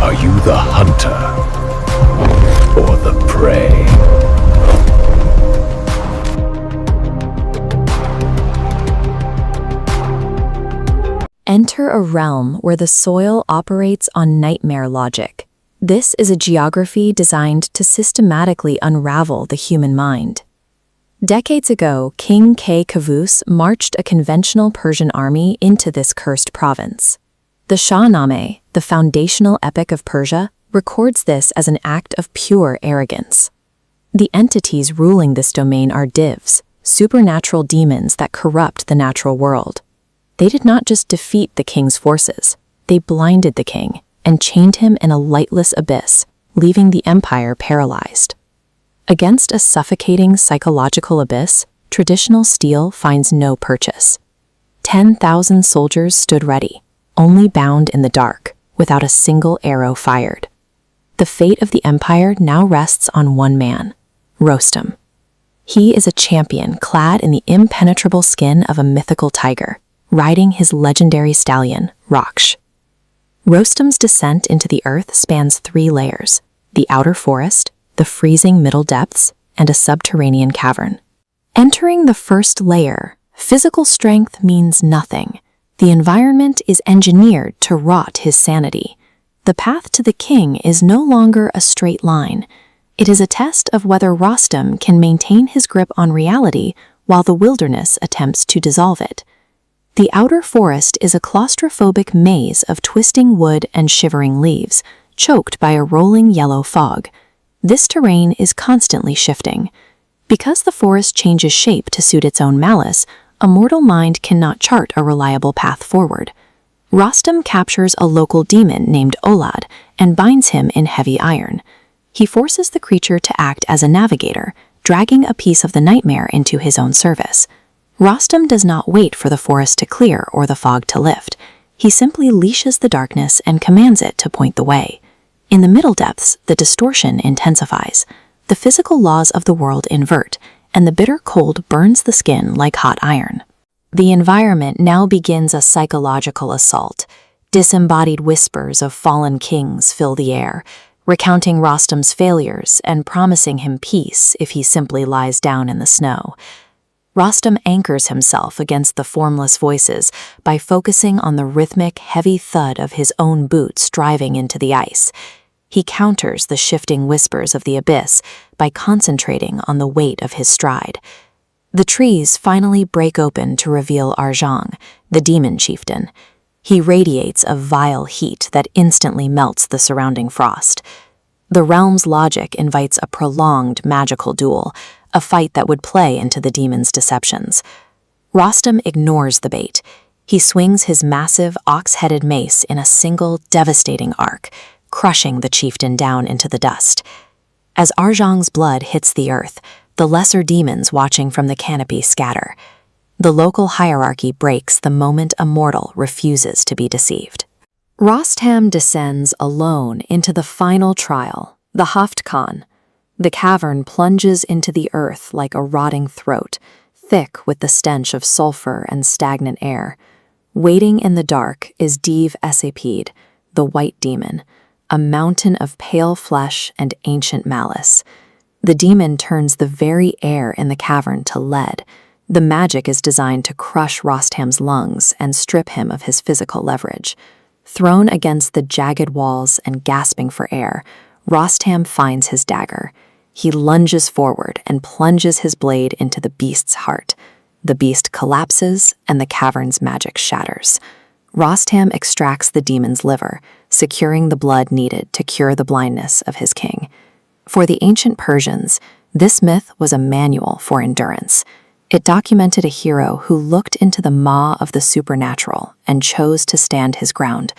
Are you the hunter or the prey? Enter a realm where the soil operates on nightmare logic. This is a geography designed to systematically unravel the human mind. Decades ago, King Kavus marched a conventional Persian army into this cursed province. The Shahnameh, the foundational epic of Persia, records this as an act of pure arrogance. The entities ruling this domain are divs, supernatural demons that corrupt the natural world. They did not just defeat the king's forces, they blinded the king and chained him in a lightless abyss, leaving the empire paralyzed. Against a suffocating psychological abyss, traditional steel finds no purchase. 10,000 soldiers stood ready, only bound in the dark, without a single arrow fired. The fate of the empire now rests on one man, Rostam. He is a champion clad in the impenetrable skin of a mythical tiger, riding his legendary stallion, Raksh. Rostam's descent into the earth spans 3 layers: the outer forest, the freezing middle depths, and a subterranean cavern. Entering the first layer, physical strength means nothing. The environment is engineered to rot his sanity. The path to the king is no longer a straight line. It is a test of whether Rostam can maintain his grip on reality while the wilderness attempts to dissolve it. The outer forest is a claustrophobic maze of twisting wood and shivering leaves, choked by a rolling yellow fog. This terrain is constantly shifting. Because the forest changes shape to suit its own malice, a mortal mind cannot chart a reliable path forward. Rostam captures a local demon named Olad and binds him in heavy iron. He forces the creature to act as a navigator, dragging a piece of the nightmare into his own service. Rostam does not wait for the forest to clear or the fog to lift. He simply leashes the darkness and commands it to point the way. In the middle depths, the distortion intensifies. The physical laws of the world invert, and the bitter cold burns the skin like hot iron. The environment now begins a psychological assault. Disembodied whispers of fallen kings fill the air, recounting Rostam's failures and promising him peace if he simply lies down in the snow. Rostam anchors himself against the formless voices by focusing on the rhythmic, heavy thud of his own boots driving into the ice. He counters the shifting whispers of the abyss by concentrating on the weight of his stride. The trees finally break open to reveal Arzhang, the demon chieftain. He radiates a vile heat that instantly melts the surrounding frost. The realm's logic invites a prolonged magical duel, a fight that would play into the demon's deceptions. Rostam ignores the bait. He swings his massive, ox-headed mace in a single, devastating arc, crushing the chieftain down into the dust. As Arzhang's blood hits the earth, the lesser demons watching from the canopy scatter. The local hierarchy breaks the moment a mortal refuses to be deceived. Rostam descends alone into the final trial, the Haft Khan. The cavern plunges into the earth like a rotting throat, thick with the stench of sulfur and stagnant air. Waiting in the dark is Div Esapid, the white demon, a mountain of pale flesh and ancient malice. The demon turns the very air in the cavern to lead. The magic is designed to crush Rostam's lungs and strip him of his physical leverage. Thrown against the jagged walls and gasping for air, Rostam finds his dagger. He lunges forward and plunges his blade into the beast's heart. The beast collapses and the cavern's magic shatters. Rostam extracts the demon's liver, securing the blood needed to cure the blindness of his king. For the ancient Persians, this myth was a manual for endurance. It documented a hero who looked into the maw of the supernatural and chose to stand his ground.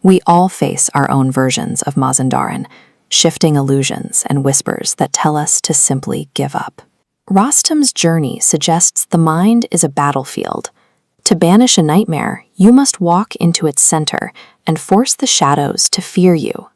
We all face our own versions of Mazandaran, shifting illusions and whispers that tell us to simply give up. Rostam's journey suggests the mind is a battlefield. To banish a nightmare, you must walk into its center and force the shadows to fear you